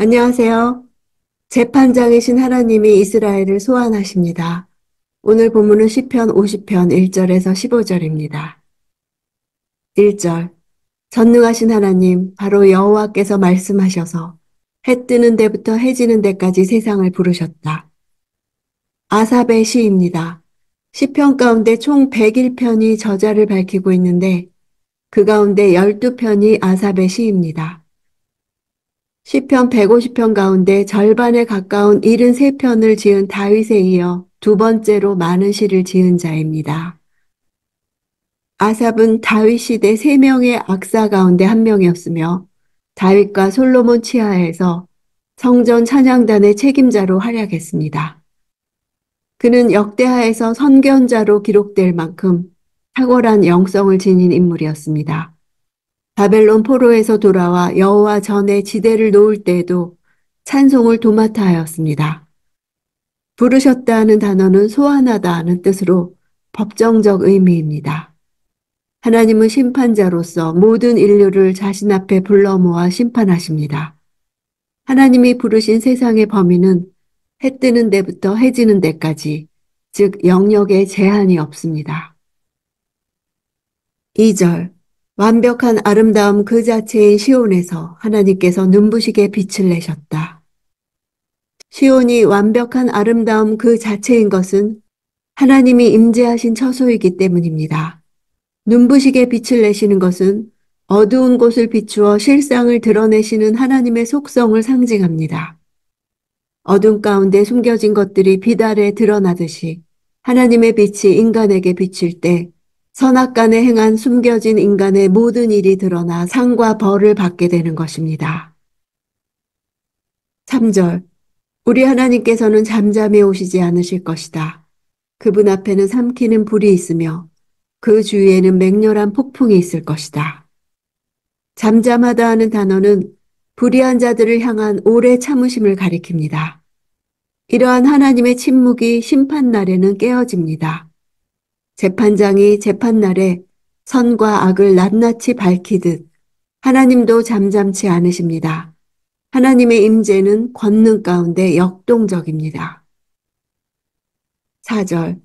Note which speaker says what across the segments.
Speaker 1: 안녕하세요. 재판장이신 하나님이 이스라엘을 소환하십니다. 오늘 본문은 시편 50편 1절에서 15절입니다. 1절. 전능하신 하나님, 바로 여호와께서 말씀하셔서 해 뜨는 데부터 해 지는 데까지 세상을 부르셨다. 아삽의 시입니다. 시편 가운데 총 101편이 저자를 밝히고 있는데 그 가운데 12편이 아삽의 시입니다. 시편 150편 가운데 절반에 가까운 73편을 지은 다윗에 이어 두 번째로 많은 시를 지은 자입니다. 아삽은 다윗 시대 3명의 악사 가운데 한 명이었으며 다윗과 솔로몬 치하에서 성전 찬양단의 책임자로 활약했습니다. 그는 역대하에서 선견자로 기록될 만큼 탁월한 영성을 지닌 인물이었습니다. 바벨론 포로에서 돌아와 여호와 전에 지대를 놓을 때에도 찬송을 도맡아 하였습니다. 부르셨다는 단어는 소환하다는 뜻으로 법정적 의미입니다. 하나님은 심판자로서 모든 인류를 자신 앞에 불러 모아 심판하십니다. 하나님이 부르신 세상의 범위는 해 뜨는 데부터 해 지는 데까지, 즉 영역에 제한이 없습니다. 2절. 완벽한 아름다움 그 자체인 시온에서 하나님께서 눈부시게 빛을 내셨다. 시온이 완벽한 아름다움 그 자체인 것은 하나님이 임재하신 처소이기 때문입니다. 눈부시게 빛을 내시는 것은 어두운 곳을 비추어 실상을 드러내시는 하나님의 속성을 상징합니다. 어둠 가운데 숨겨진 것들이 빛 아래 드러나듯이 하나님의 빛이 인간에게 비칠 때 선악간에 행한 숨겨진 인간의 모든 일이 드러나 상과 벌을 받게 되는 것입니다. 3절. 우리 하나님께서는 잠잠히 오시지 않으실 것이다. 그분 앞에는 삼키는 불이 있으며 그 주위에는 맹렬한 폭풍이 있을 것이다. 잠잠하다 하는 단어는 불의한 자들을 향한 오래 참으심을 가리킵니다. 이러한 하나님의 침묵이 심판날에는 깨어집니다. 재판장이 재판날에 선과 악을 낱낱이 밝히듯 하나님도 잠잠치 않으십니다. 하나님의 임재는 권능 가운데 역동적입니다. 4절.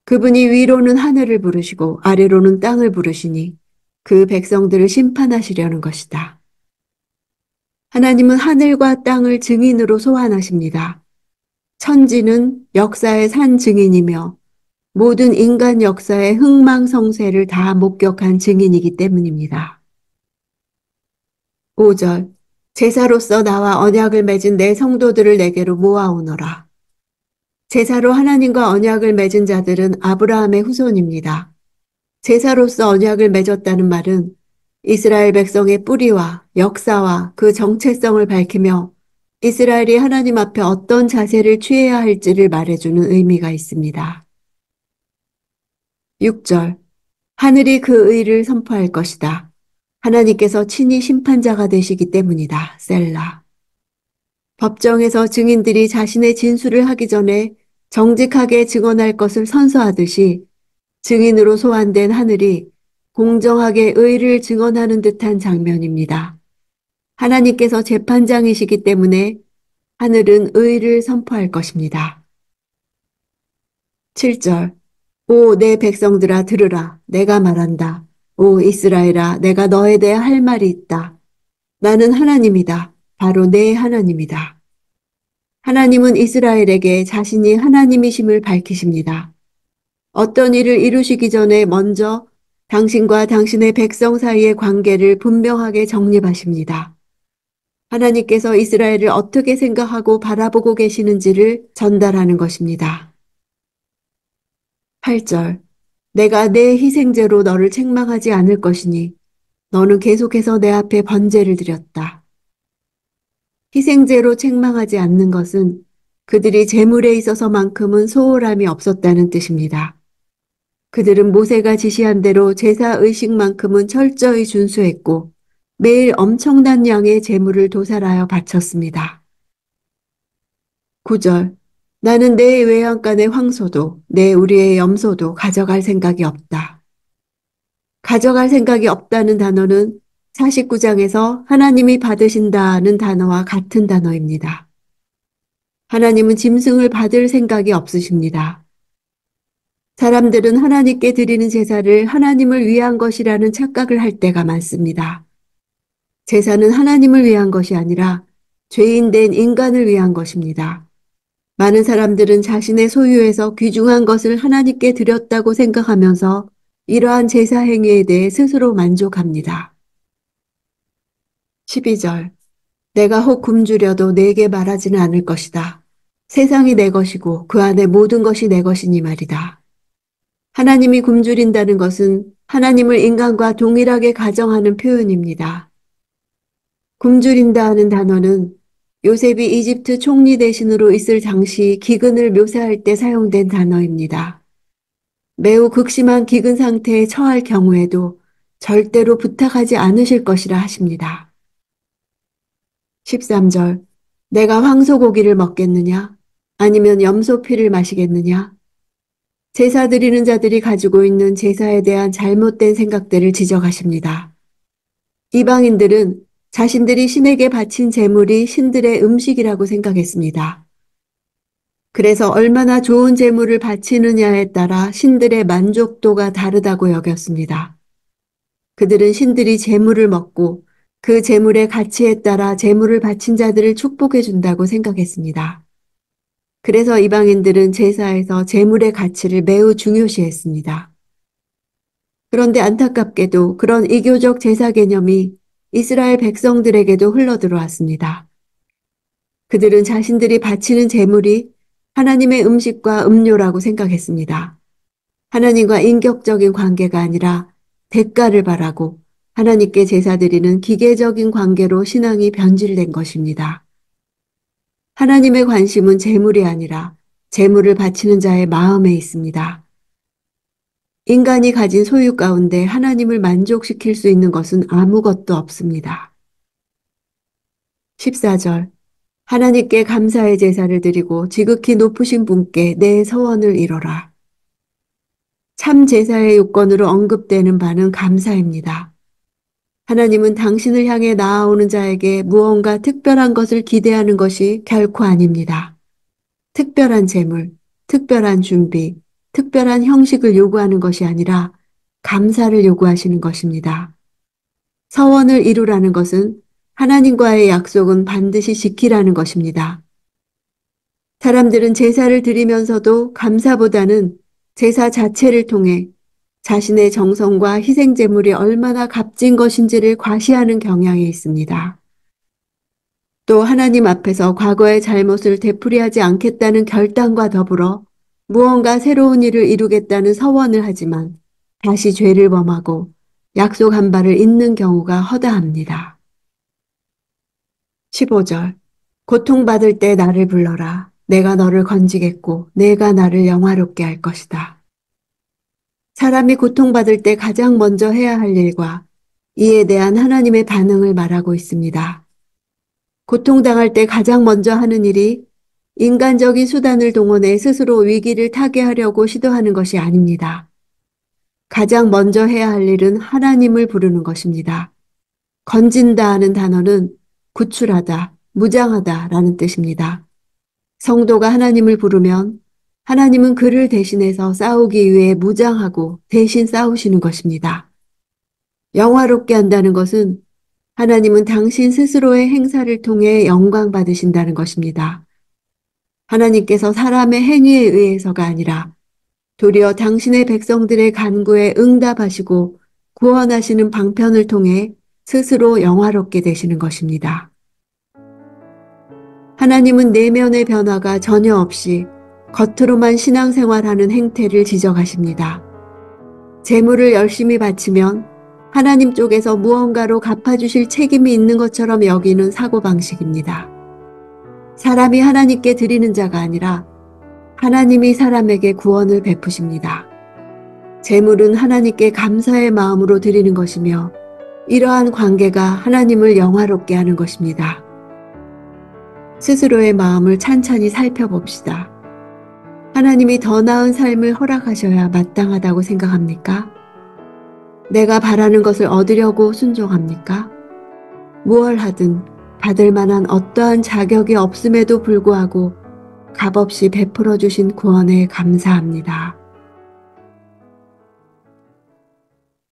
Speaker 1: 그분이 위로는 하늘을 부르시고 아래로는 땅을 부르시니 그 백성들을 심판하시려는 것이다. 하나님은 하늘과 땅을 증인으로 소환하십니다. 천지는 역사의 산 증인이며 모든 인간 역사의 흥망성쇠를 다 목격한 증인이기 때문입니다. 5절. 제사로서 나와 언약을 맺은 내 성도들을 내게로 모아오너라. 제사로 하나님과 언약을 맺은 자들은 아브라함의 후손입니다. 제사로서 언약을 맺었다는 말은 이스라엘 백성의 뿌리와 역사와 그 정체성을 밝히며 이스라엘이 하나님 앞에 어떤 자세를 취해야 할지를 말해주는 의미가 있습니다. 6절. 하늘이 그 의를 선포할 것이다. 하나님께서 친히 심판자가 되시기 때문이다. 셀라. 법정에서 증인들이 자신의 진술을 하기 전에 정직하게 증언할 것을 선서하듯이 증인으로 소환된 하늘이 공정하게 의를 증언하는 듯한 장면입니다. 하나님께서 재판장이시기 때문에 하늘은 의를 선포할 것입니다. 7절. 오, 내 백성들아 들으라. 내가 말한다. 오, 이스라엘아, 내가 너에 대해 할 말이 있다. 나는 하나님이다. 바로 내 하나님이다. 하나님은 이스라엘에게 자신이 하나님이심을 밝히십니다. 어떤 일을 이루시기 전에 먼저 당신과 당신의 백성 사이의 관계를 분명하게 정립하십니다. 하나님께서 이스라엘을 어떻게 생각하고 바라보고 계시는지를 전달하는 것입니다. 8절. 내가 내 희생제로 너를 책망하지 않을 것이니 너는 계속해서 내 앞에 번제를 드렸다. 희생제로 책망하지 않는 것은 그들이 제물에 있어서만큼은 소홀함이 없었다는 뜻입니다. 그들은 모세가 지시한 대로 제사 의식만큼은 철저히 준수했고 매일 엄청난 양의 제물을 도살하여 바쳤습니다. 9절. 나는 내 외양간의 황소도 내 우리의 염소도 가져갈 생각이 없다. 가져갈 생각이 없다는 단어는 49장에서 하나님이 받으신다는 단어와 같은 단어입니다. 하나님은 짐승을 받을 생각이 없으십니다. 사람들은 하나님께 드리는 제사를 하나님을 위한 것이라는 착각을 할 때가 많습니다. 제사는 하나님을 위한 것이 아니라 죄인 된 인간을 위한 것입니다. 많은 사람들은 자신의 소유에서 귀중한 것을 하나님께 드렸다고 생각하면서 이러한 제사 행위에 대해 스스로 만족합니다. 12절. 내가 혹 굶주려도 내게 말하지는 않을 것이다. 세상이 내 것이고 그 안에 모든 것이 내 것이니 말이다. 하나님이 굶주린다는 것은 하나님을 인간과 동일하게 가정하는 표현입니다. 굶주린다 하는 단어는 요셉이 이집트 총리 대신으로 있을 당시 기근을 묘사할 때 사용된 단어입니다. 매우 극심한 기근 상태에 처할 경우에도 절대로 부탁하지 않으실 것이라 하십니다. 13절. 내가 황소고기를 먹겠느냐? 아니면 염소피를 마시겠느냐? 제사 드리는 자들이 가지고 있는 제사에 대한 잘못된 생각들을 지적하십니다. 이방인들은 자신들이 신에게 바친 제물이 신들의 음식이라고 생각했습니다. 그래서 얼마나 좋은 제물을 바치느냐에 따라 신들의 만족도가 다르다고 여겼습니다. 그들은 신들이 제물을 먹고 그 제물의 가치에 따라 제물을 바친 자들을 축복해 준다고 생각했습니다. 그래서 이방인들은 제사에서 제물의 가치를 매우 중요시했습니다. 그런데 안타깝게도 그런 이교적 제사 개념이 이스라엘 백성들에게도 흘러들어왔습니다. 그들은 자신들이 바치는 제물이 하나님의 음식과 음료라고 생각했습니다. 하나님과 인격적인 관계가 아니라 대가를 바라고 하나님께 제사 드리는 기계적인 관계로 신앙이 변질된 것입니다. 하나님의 관심은 제물이 아니라 제물을 바치는 자의 마음에 있습니다. 인간이 가진 소유 가운데 하나님을 만족시킬 수 있는 것은 아무것도 없습니다. 14절. 하나님께 감사의 제사를 드리고 지극히 높으신 분께 내 서원을 이뤄라. 참 제사의 요건으로 언급되는 바는 감사입니다. 하나님은 당신을 향해 나아오는 자에게 무언가 특별한 것을 기대하는 것이 결코 아닙니다. 특별한 제물, 특별한 준비, 특별한 형식을 요구하는 것이 아니라 감사를 요구하시는 것입니다. 서원을 이루라는 것은 하나님과의 약속은 반드시 지키라는 것입니다. 사람들은 제사를 드리면서도 감사보다는 제사 자체를 통해 자신의 정성과 희생 제물이 얼마나 값진 것인지를 과시하는 경향이 있습니다. 또 하나님 앞에서 과거의 잘못을 되풀이하지 않겠다는 결단과 더불어 무언가 새로운 일을 이루겠다는 서원을 하지만 다시 죄를 범하고 약속한 바를 잇는 경우가 허다합니다. 15절. 고통받을 때 나를 불러라. 내가 너를 건지겠고 내가 나를 영화롭게 할 것이다. 사람이 고통받을 때 가장 먼저 해야 할 일과 이에 대한 하나님의 반응을 말하고 있습니다. 고통당할 때 가장 먼저 하는 일이 인간적인 수단을 동원해 스스로 위기를 타개하려고 시도하는 것이 아닙니다. 가장 먼저 해야 할 일은 하나님을 부르는 것입니다. 건진다 하는 단어는 구출하다, 무장하다 라는 뜻입니다. 성도가 하나님을 부르면 하나님은 그를 대신해서 싸우기 위해 무장하고 대신 싸우시는 것입니다. 영화롭게 한다는 것은 하나님은 당신 스스로의 행사를 통해 영광 받으신다는 것입니다. 하나님께서 사람의 행위에 의해서가 아니라 도리어 당신의 백성들의 간구에 응답하시고 구원하시는 방편을 통해 스스로 영화롭게 되시는 것입니다. 하나님은 내면의 변화가 전혀 없이 겉으로만 신앙생활하는 행태를 지적하십니다. 재물을 열심히 바치면 하나님 쪽에서 무언가로 갚아주실 책임이 있는 것처럼 여기는 사고방식입니다. 사람이 하나님께 드리는 자가 아니라 하나님이 사람에게 구원을 베푸십니다. 재물은 하나님께 감사의 마음으로 드리는 것이며 이러한 관계가 하나님을 영화롭게 하는 것입니다. 스스로의 마음을 찬찬히 살펴봅시다. 하나님이 더 나은 삶을 허락하셔야 마땅하다고 생각합니까? 내가 바라는 것을 얻으려고 순종합니까? 무얼 하든 받을 만한 어떠한 자격이 없음에도 불구하고 값없이 베풀어 주신 구원에 감사합니다.